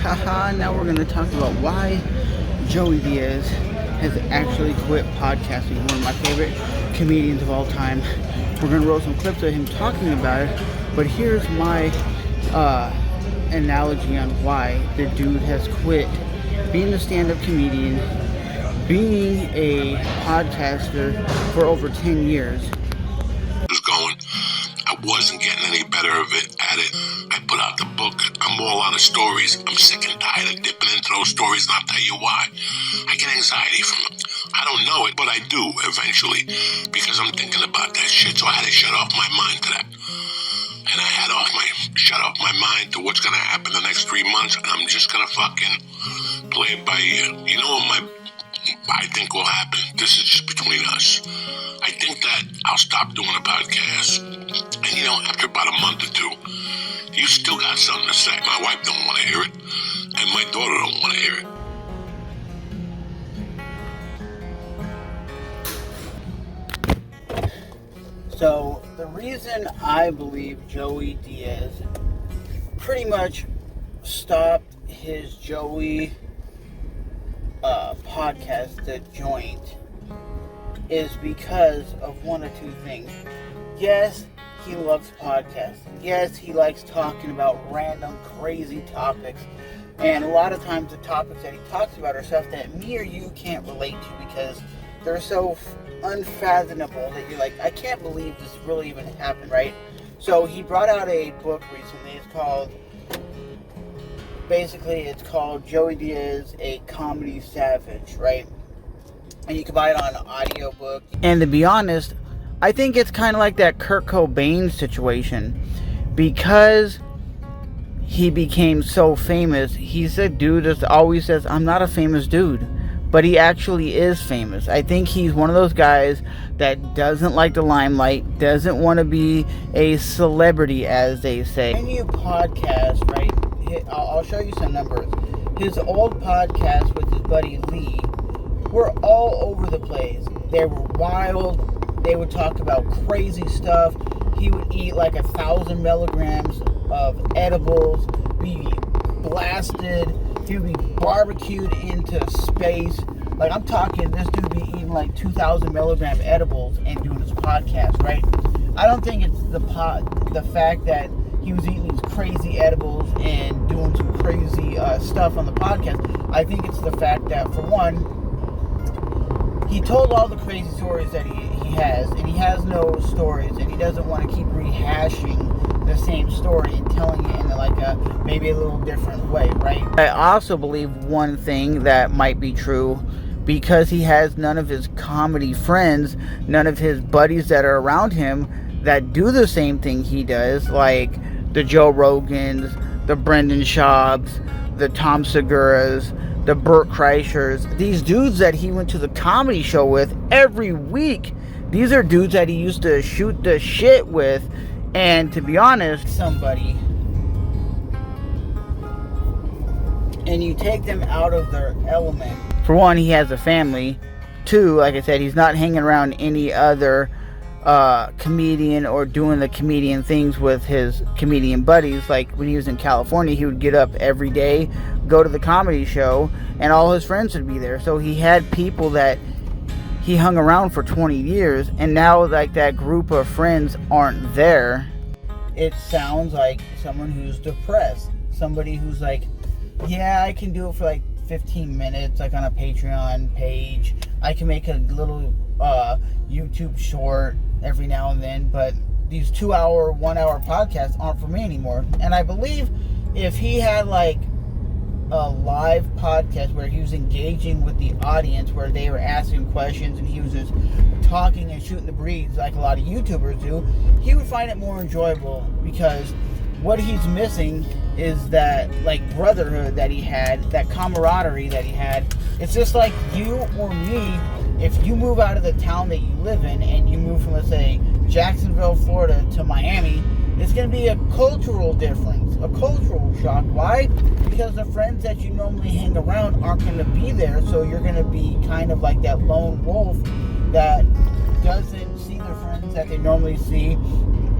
Haha, now we're going to talk about why Joey Diaz has actually quit podcasting. One of my favorite comedians of all time. We're going to roll some clips of him talking about it, but here's my analogy on why the dude has quit being a stand-up comedian, being a podcaster for over 10 years. I wasn't getting any better at it. I put out the book. I'm all out of stories. I'm sick and tired of dipping into those stories, and I'll tell you why. I get anxiety from them. I don't know it, but I do eventually, because I'm thinking about that shit, so I had to shut off my mind to that. And I had shut off my mind to what's going to happen the next 3 months, and I'm just going to fucking play it by ear. You know what I think will happen? This is just between us. I think that I'll stop doing a podcast, and after about a month or two, you still got something to say. My wife don't want to hear it, and my daughter don't want to hear it. So, the reason I believe Joey Diaz pretty much stopped his Joey podcast, The Joint, is because of one or two things. Yes, he loves podcasting. Yes, he likes talking about random, crazy topics. And a lot of times the topics that he talks about are stuff that me or you can't relate to because they're so unfathomable that you're like, I can't believe this really even happened, right? So he brought out a book recently. It's called Joey Diaz, A Comedy Savage, right? And you can buy it on audiobook. And to be honest, I think it's kind of like that Kurt Cobain situation. Because he became so famous, he's a dude that always says, I'm not a famous dude. But he actually is famous. I think he's one of those guys that doesn't like the limelight, doesn't want to be a celebrity, as they say. When you podcast, right, I'll show you some numbers. His old podcast with his buddy Lee were all over the place. They were wild. They would talk about crazy stuff. He would eat like 1,000 milligrams of edibles, be blasted. He would be barbecued into space. Like, I'm talking, this dude be eating like 2,000 milligram edibles and doing his podcast, right? I don't think it's the fact that he was eating these crazy edibles and doing some crazy stuff on the podcast. I think it's the fact that, for one, he told all the crazy stories that he has, and he has no stories, and he doesn't want to keep rehashing the same story and telling it in maybe a little different way, right? I also believe one thing that might be true, because he has none of his comedy friends, none of his buddies that are around him that do the same thing he does, like the Joe Rogans, the Brendan Schaubs, the Tom Segura's, the Burt Kreischers, these dudes that he went to the comedy show with every week. These are dudes that he used to shoot the shit with, and to be honest, somebody, and you take them out of their element. For one, he has a family. Two, like I said, he's not hanging around any other comedian or doing the comedian things with his comedian buddies. Like when he was in California, he would get up every day, go to the comedy show, and all his friends would be there. So he had people that he hung around for 20 years, and now like that group of friends aren't there. It sounds like someone who's depressed, somebody who's like, yeah, I can do it for like 15 minutes, like on a Patreon page. I can make a little YouTube short every now and then, but these 2-hour, 1-hour podcasts aren't for me anymore. And I believe if he had like a live podcast where he was engaging with the audience, where they were asking questions and he was just talking and shooting the breeze like a lot of YouTubers do, he would find it more enjoyable, because what he's missing is that like brotherhood that he had, that camaraderie that he had. It's just like you or me, if you move out of the town that you live in and you move from, let's say, Jacksonville, Florida to Miami, it's going to be a cultural difference, a cultural shock. Why? Because the friends that you normally hang around aren't going to be there, so you're going to be kind of like that lone wolf that doesn't see their friends that they normally see.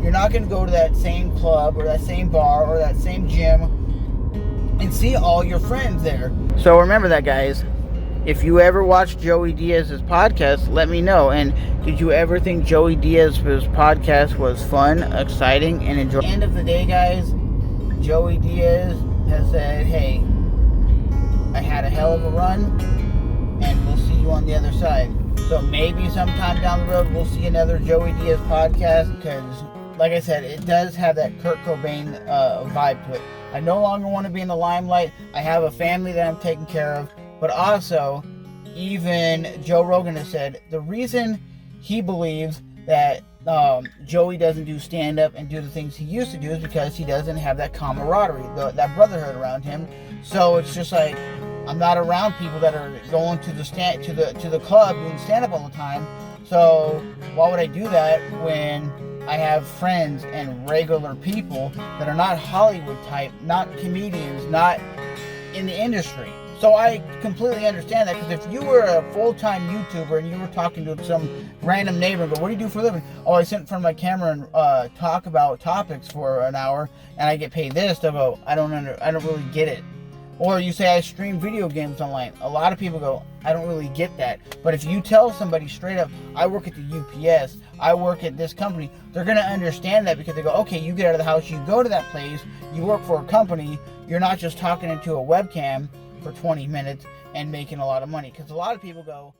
You're not going to go to that same club or that same bar or that same gym and see all your friends there. So remember that, guys. If you ever watched Joey Diaz's podcast, let me know. And did you ever think Joey Diaz's podcast was fun, exciting, and enjoyable? At the end of the day, guys, Joey Diaz has said, hey, I had a hell of a run, and we'll see you on the other side. So maybe sometime down the road, we'll see another Joey Diaz podcast, because, like I said, it does have that Kurt Cobain vibe to it. I no longer want to be in the limelight. I have a family that I'm taking care of. But also, even Joe Rogan has said the reason he believes that Joey doesn't do stand-up and do the things he used to do is because he doesn't have that camaraderie, that brotherhood around him. So it's just like, I'm not around people that are going to the club doing stand-up all the time. So why would I do that when I have friends and regular people that are not Hollywood type, not comedians, not in the industry? So I completely understand that, because if you were a full-time YouTuber and you were talking to some random neighbor and go, what do you do for a living? Oh, I sit in front of my camera and talk about topics for an hour and I get paid this. They'll go, I don't really get it. Or you say I stream video games online. A lot of people go, I don't really get that. But if you tell somebody straight up, I work at the UPS, I work at this company, they're going to understand that, because they go, okay, you get out of the house, you go to that place, you work for a company, you're not just talking into a webcam for 20 minutes and making a lot of money. Because a lot of people go,